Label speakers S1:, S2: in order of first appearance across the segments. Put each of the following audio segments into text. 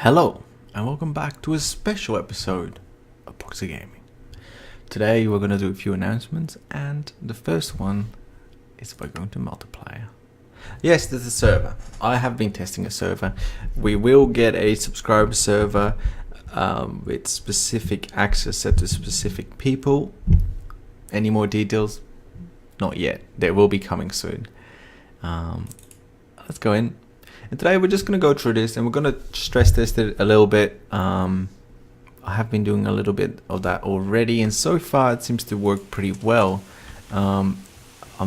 S1: Hello, and welcome back to a special episode of Proxy Gaming. Today we're going to do a few announcements, and the first one is we're going to multiplayer. Yes, there's a server. I have been testing a server. We will get a subscriber server with specific access set to specific people. Any more details? Not yet. They will be coming soon. Let's go in. And today we're just going to go through this and we're going to stress test it a little bit. I have been doing a little bit of that already, and so far it seems to work pretty well. I'm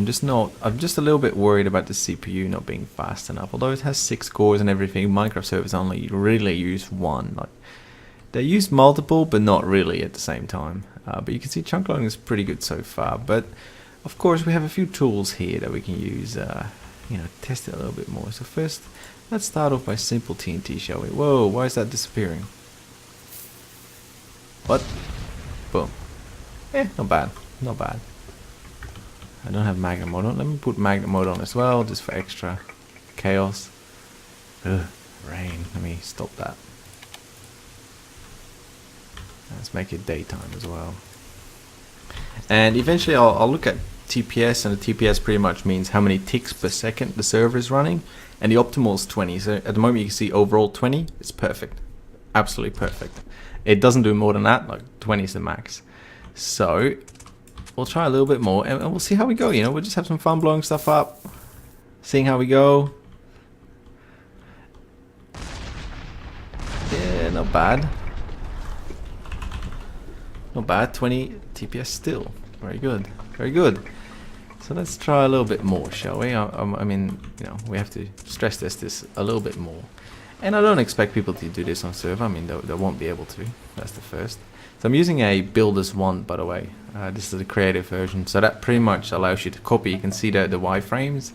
S1: just a little bit worried about the CPU not being fast enough. Although it has 6 cores and everything, Minecraft servers only really use one. Like, they use multiple, but not really at the same time. But you can see chunk loading is pretty good so far. But of course we have a few tools here that we can use, test it a little bit more. So first, let's start off by simple TNT, shall we? Whoa, why is that disappearing? What? Boom. Not bad. Not bad. I don't have magnet mode on. Let me put magnet mode on as well, just for extra chaos. Ugh, rain. Let me stop that. Let's make it daytime as well. And eventually I'll look at TPS, and the TPS pretty much means how many ticks per second the server is running, and the optimal is 20. So at the moment you can see overall 20. It's perfect, absolutely perfect. It doesn't do more than that. Like 20 is the max. So we'll try a little bit more, and we'll see how we go. We'll just have some fun blowing stuff up, seeing how we go. Yeah, not bad. Not bad. 20 TPS still. Very good. Very good. So let's try a little bit more, shall we? I mean, we have to stress test this a little bit more. And I don't expect people to do this on server. I mean, they won't be able to. That's the first. So I'm using a builder's one, by the way. This is the creative version. So that pretty much allows you to copy. You can see the wireframes.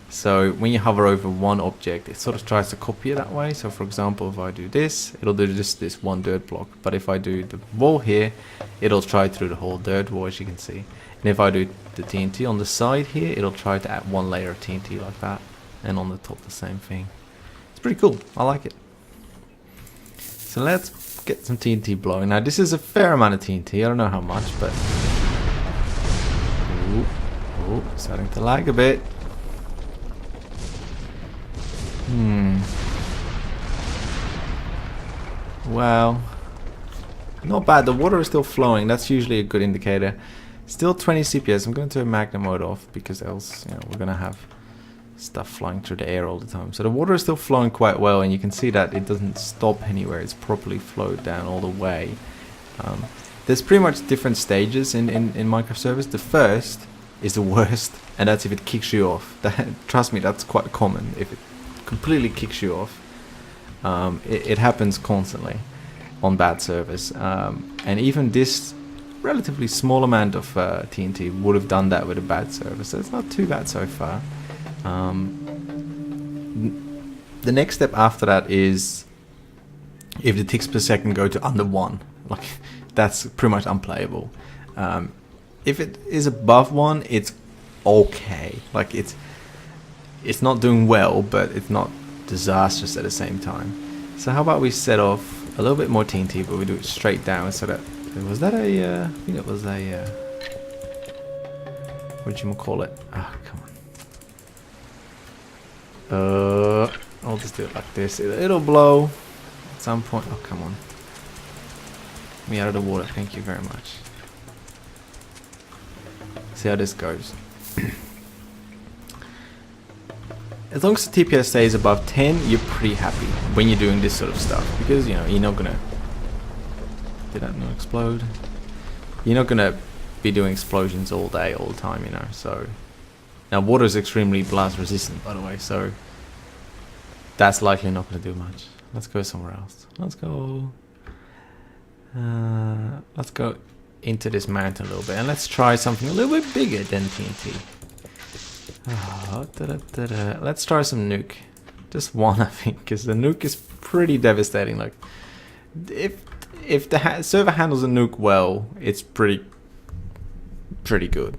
S1: So when you hover over one object, it sort of tries to copy it that way. So for example, if I do this, it'll do just this one dirt block. But if I do the wall here, it'll try to do the whole dirt wall, as you can see. And if I do the TNT on the side here, it'll try to add one layer of TNT like that. And on the top, the same thing. It's pretty cool. I like it. So let's get some TNT blowing. Now this is a fair amount of TNT. I don't know how much, but... Ooh, starting to lag a bit. Well, not bad. The water is still flowing. That's usually a good indicator. Still 20 CPS. I'm going to turn magnet mode off because else, we're going to have stuff flying through the air all the time. So the water is still flowing quite well, and you can see that it doesn't stop anywhere. It's properly flowed down all the way. There's pretty much different stages in Minecraft servers. The first is the worst, and that's if it kicks you off. Trust me, that's quite common. If it completely kicks you off, it happens constantly on bad servers, and even this relatively small amount of TNT would have done that with a bad server, so it's not too bad so far. The next step after that is if the ticks per second go to under 1, like that's pretty much unplayable. If it is above 1, it's okay. Like it's not doing well, but it's not disastrous at the same time. So how about we set off a little bit more TNT, but we do it straight down, so that was that a I think it was a what do you call it? Ah, come on. I'll just do it like this. It'll blow at some point. Oh, come on. Get me out of the water. Thank you very much. See how this goes. As long as the TPS stays above 10, you're pretty happy when you're doing this sort of stuff, because you're not gonna. Did that not explode? You're not gonna be doing explosions all day, all the time, So now water is extremely blast resistant, by the way, so that's likely not gonna do much. Let's go somewhere else. Let's go into this mountain a little bit, and let's try something a little bit bigger than TNT. Let's try some nuke. Just one, I think, because the nuke is pretty devastating. Like, if the server handles a nuke well, it's pretty good.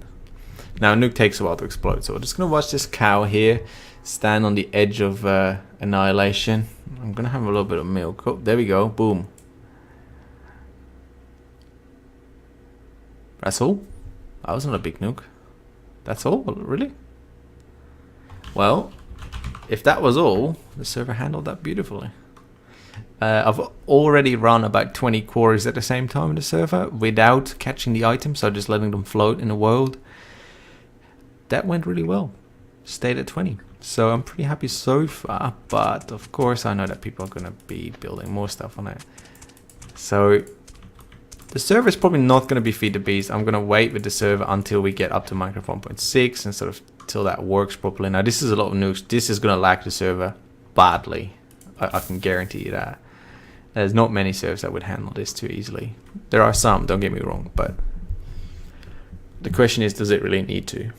S1: Now, a nuke takes a while to explode, so we're just gonna watch this cow here. stand on the edge of annihilation. I'm gonna have a little bit of milk. Oh, there we go. Boom. That's all? That wasn't a big nuke. That's all? Really? Well, if that was all, the server handled that beautifully. I've already run about 20 quarries at the same time in the server without catching the items, so just letting them float in the world. That went really well. Stayed at 20. So I'm pretty happy so far, but of course I know that people are going to be building more stuff on it. So the server is probably not going to be Feed the Beast. I'm going to wait with the server until we get up to Minecraft 1.6 and sort of till that works properly. Now this is a lot of nukes. This is going to lag the server badly. I can guarantee you that. There's not many servers that would handle this too easily. There are some, don't get me wrong, but the question is, does it really need to?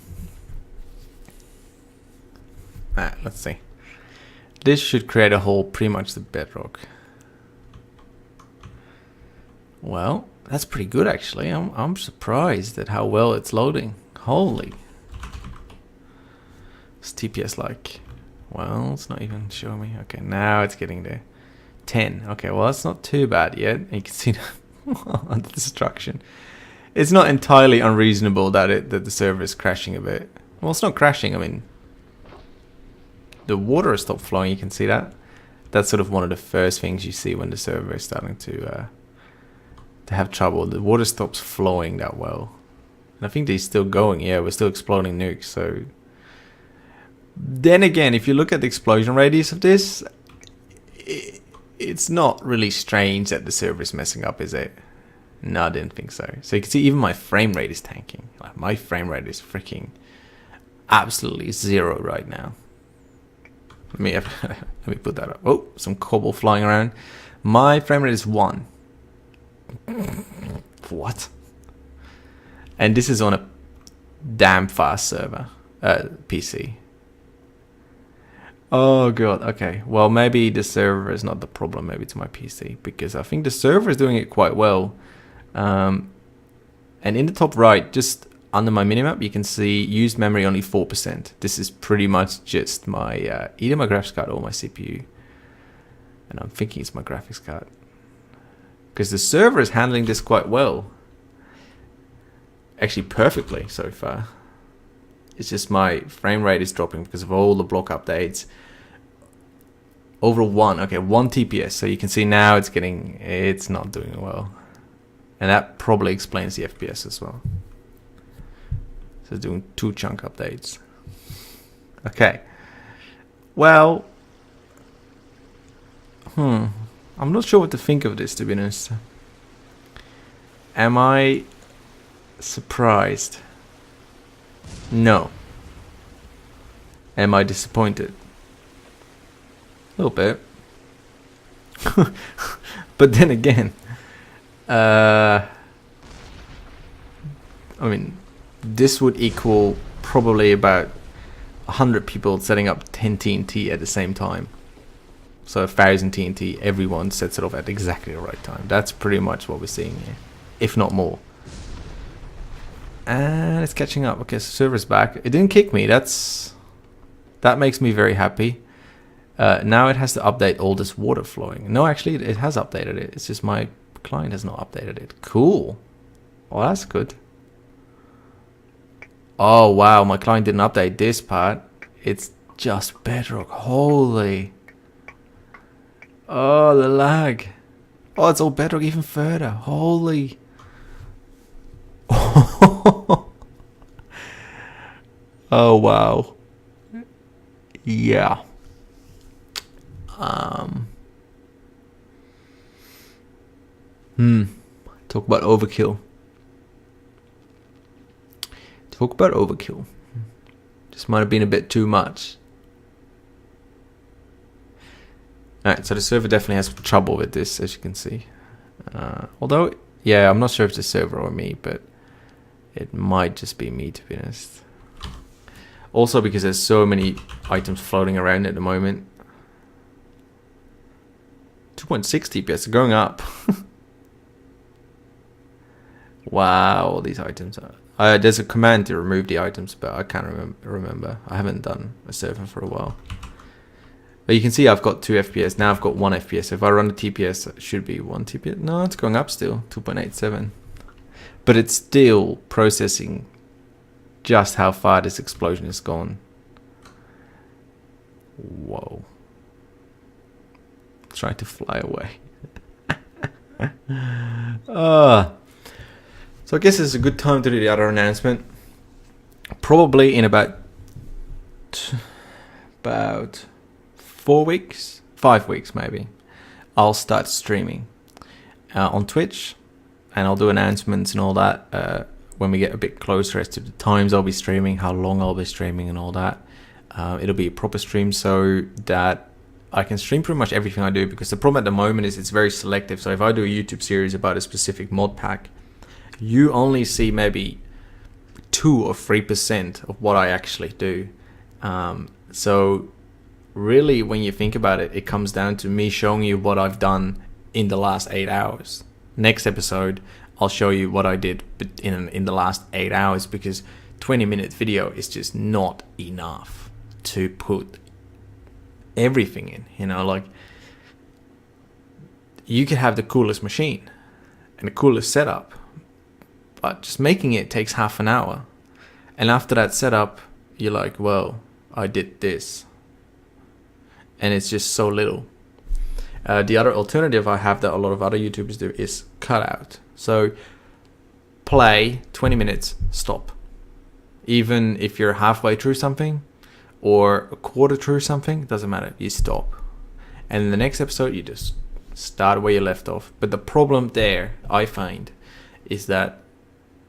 S1: Let's see. This should create a hole pretty much the bedrock. Well, that's pretty good actually. I'm surprised at how well it's loading. Holy. It's TPS like. Well, it's not even showing me. Okay, now it's getting there. 10. Okay, well that's not too bad yet. You can see the destruction. It's not entirely unreasonable that the server is crashing a bit. Well, it's not crashing. I mean, the water has stopped flowing. You can see that. That's sort of one of the first things you see when the server is starting to have trouble. The water stops flowing that well. And I think they're still going. Yeah, we're still exploding nukes. So then again, if you look at the explosion radius of this, it's not really strange that the server is messing up, is it? No, I didn't think so. So you can see even my frame rate is tanking. Like my frame rate is freaking absolutely 0 right now. Let me put that up. Oh, some cobble flying around. My frame rate is 1. What? And this is on a damn fast server, PC. Oh god, okay. Well, maybe the server is not the problem, maybe to my PC, because I think the server is doing it quite well. And in the top right, just under my minimap, you can see used memory only 4%. This is pretty much just my either my graphics card or my CPU. And I'm thinking it's my graphics card, because the server is handling this quite well. Actually, perfectly so far. It's just my frame rate is dropping because of all the block updates. Over 1, okay, 1 TPS. So you can see now it's not doing well. And that probably explains the FPS as well. So it's doing 2 chunk updates. Okay. Well, I'm not sure what to think of this, to be honest. Am I surprised? No. Am I disappointed? A little bit. But then again, I mean, this would equal probably about 100 people setting up 10 TNT at the same time. So 1,000 TNT, everyone sets it off at exactly the right time. That's pretty much what we're seeing here, if not more. And it's catching up. Okay, so server's back. It didn't kick me. That makes me very happy. Now it has to update all this water flowing. No, actually, it has updated it. It's just my client has not updated it. Cool. Well, that's good. Oh, wow. My client didn't update this part. It's just bedrock. Holy. Oh, the lag. Oh, it's all bedrock even further. Holy. Oh, wow. Yeah. Talk about overkill. Talk about overkill. This might have been a bit too much. Alright, so the server definitely has trouble with this, as you can see. Although, yeah, I'm not sure if it's the server or me, but it might just be me, to be honest. Also because there's so many items floating around at the moment. 2.6 TPS, going up. Wow, all these items are... there's a command to remove the items, but I can't remember. I haven't done a server for a while. But you can see I've got 2 FPS. Now I've got 1 FPS. If I run the TPS, it should be 1 TPS. No, it's going up still, 2.87. But it's still processing just how far this explosion has gone. Whoa. Trying to fly away. So I guess it's a good time to do the other announcement. Probably in about 4 weeks, 5 weeks maybe, I'll start streaming on Twitch, and I'll do announcements and all that when we get a bit closer as to the times I'll be streaming, how long I'll be streaming and all that. It'll be a proper stream so that I can stream pretty much everything I do, because the problem at the moment is it's very selective. So if I do a YouTube series about a specific mod pack, you only see maybe 2 or 3% of what I actually do. So really, when you think about it, it comes down to me showing you what I've done in the last 8 hours. Next episode, I'll show you what I did in the last 8 hours, because 20-minute video is just not enough to put everything in. You know, like, you could have the coolest machine and the coolest setup, but just making it takes half an hour. And after that setup, you're like, well, I did this. And it's just so little. The other alternative I have that a lot of other YouTubers do is cut out. So play 20 minutes, stop. Even if you're halfway through something or a quarter through something, doesn't matter, you stop. And in the next episode, you just start where you left off. But the problem there, I find, is that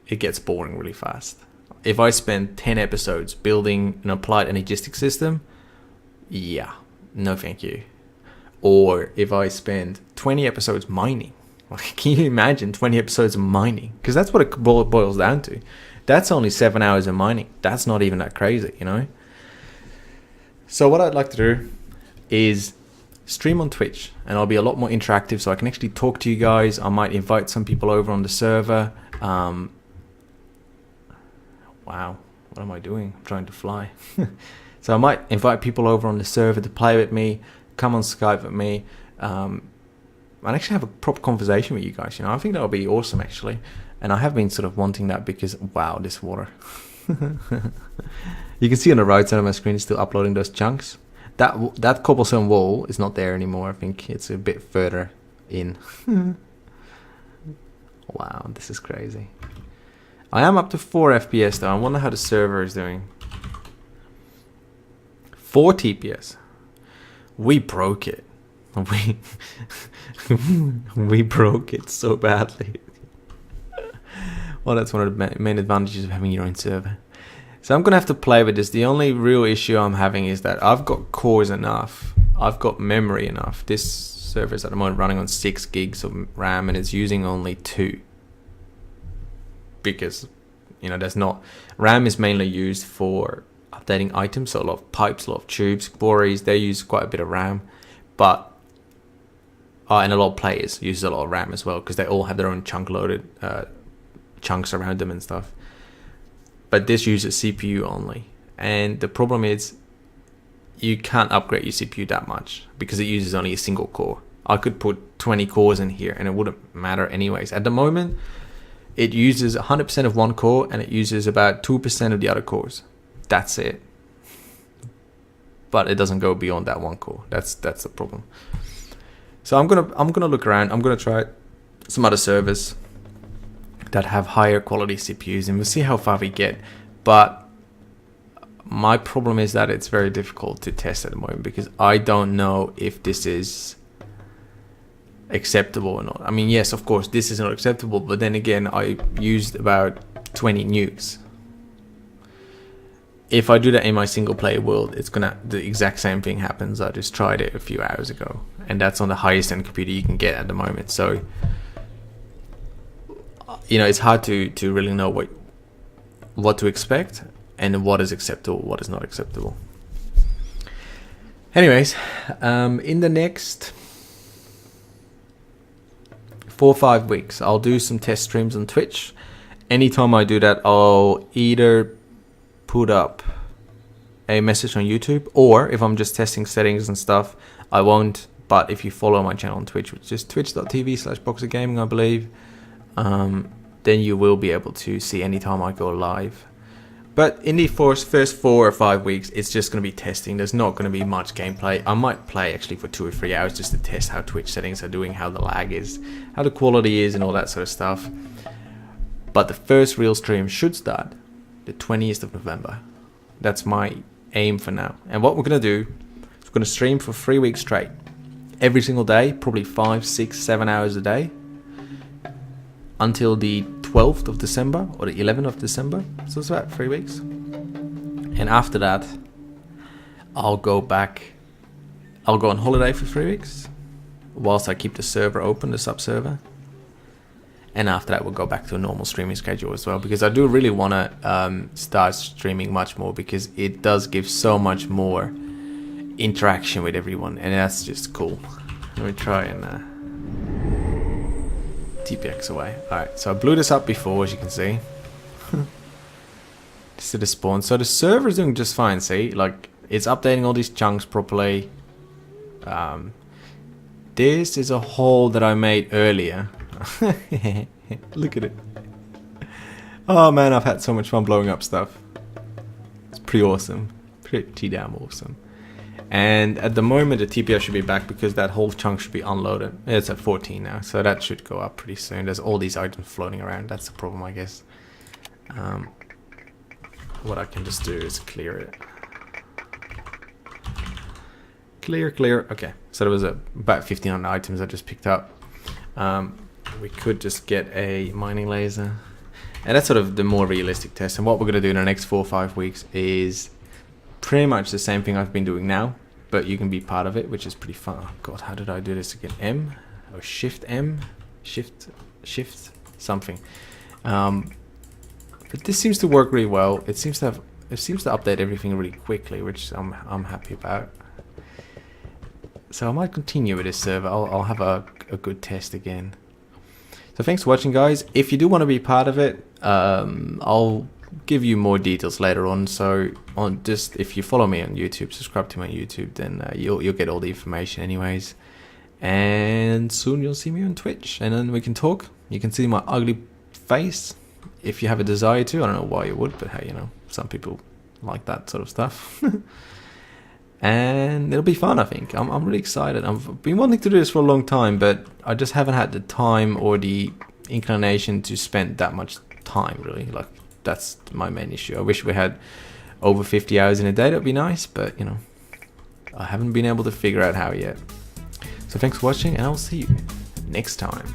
S1: it gets boring really fast. If I spend 10 episodes building an applied energistic system, yeah, no thank you. Or if I spend 20 episodes mining, like, can you imagine 20 episodes of mining? Because that's what it boils down to. That's only 7 hours of mining. That's not even that crazy, you know? So what I'd like to do is stream on Twitch, and I'll be a lot more interactive, so I can actually talk to you guys. I might invite some people over on the server. Wow, what am I doing? I'm trying to fly. So I might invite people over on the server to play with me, come on Skype with me, and actually have a proper conversation with you guys. You know, I think that would be awesome, actually. And I have been sort of wanting that because, wow, this water. You can see on the right side of my screen, it's still uploading those chunks. That cobblestone wall is not there anymore. I think it's a bit further in. Wow, this is crazy. I am up to 4 FPS though. I wonder how the server is doing. 4 TPS. We broke it. We broke it so badly. Well, that's one of the main advantages of having your own server. So I'm going to have to play with this. The only real issue I'm having is that I've got cores enough. I've got memory enough. This server is at the moment running on 6 gigs of RAM, and it's using only 2. Because, you know, there's not... RAM is mainly used for updating items. So a lot of pipes, a lot of tubes, quarries, they use quite a bit of RAM. But... and a lot of players use a lot of RAM as well, because they all have their own chunk-loaded chunks around them and stuff. But this uses CPU only, and the problem is you can't upgrade your CPU that much because it uses only a single core. I could put 20 cores in here and it wouldn't matter anyways. At the moment, it uses 100% of one core and it uses about 2% of the other cores. That's it. But it doesn't go beyond that one core. That's the problem. So I'm gonna look around. I'm gonna try some other servers that have higher quality CPUs, and we'll see how far we get. But my problem is that it's very difficult to test at the moment because I don't know if this is acceptable or not. I mean, yes, of course, this is not acceptable, but then again, I used about 20 nukes. If I do that in my single player world, the exact same thing happens. I just tried it a few hours ago, and that's on the highest end computer you can get at the moment. So, you know, it's hard to really know what to expect and what is acceptable, what is not acceptable. Anyways, in the next 4 or 5 weeks, I'll do some test streams on Twitch. anytime I do that, I'll either put up a message on YouTube, or if I'm just testing settings and stuff, I won't. But if you follow my channel on Twitch, which is twitch.tv/boxergaming, I believe, then you will be able to see anytime I go live. But in the first 4 or 5 weeks, it's just going to be testing. There's not going to be much gameplay. I might play actually for 2 or 3 hours just to test how Twitch settings are doing, how the lag is, how the quality is, and all that sort of stuff. But the first real stream should start the 20th of November. That's my aim for now. And what we're going to do is we're going to stream for 3 weeks straight. Every single day, probably 5, 6, 7 hours a day, until the 12th of December or the 11th of December. So it's about 3 weeks. And after that, I'll go on holiday for 3 weeks whilst I keep the server open, the sub server. And after that, we'll go back to a normal streaming schedule as well, because I do really want to start streaming much more, because it does give so much more interaction with everyone, and that's just cool. Let me try and TPX away. Alright, so I blew this up before, as you can see. Just to the spawn. So the server is doing just fine, see? Like, it's updating all these chunks properly. This is a hole that I made earlier. Look at it. Oh man, I've had so much fun blowing up stuff. It's pretty awesome. Pretty damn awesome. And at the moment the TPS should be back because that whole chunk should be unloaded. It's at 14 now, so that should go up pretty soon. There's all these items floating around. That's the problem, I guess. What I can just do is clear it. Clear. Okay, so there was about 1500 items I just picked up. We could just get a mining laser. And that's sort of the more realistic test. And what we're going to do in the next 4 or 5 weeks is pretty much the same thing I've been doing now, but you can be part of it, which is pretty fun. Oh god, how did I do this again? M? Or Shift M? Shift something. But this seems to work really well. It seems to update everything really quickly, which I'm happy about. So I might continue with this server. I'll have a good test again. So thanks for watching, guys. If you do want to be part of it, I'll give you more details later on. So if you follow me on YouTube, subscribe to my YouTube, then you'll get all the information anyways. And soon you'll see me on Twitch, and then we can talk. You can see my ugly face if you have a desire to. I don't know why you would, but hey, you know, some people like that sort of stuff. And it'll be fun, I think. I'm really excited. I've been wanting to do this for a long time, but I just haven't had the time or the inclination to spend that much time, really. Like, that's my main issue. I wish we had over 50 hours in a day. That'd be nice, but, you know, I haven't been able to figure out how yet. So thanks for watching, and I'll see you next time.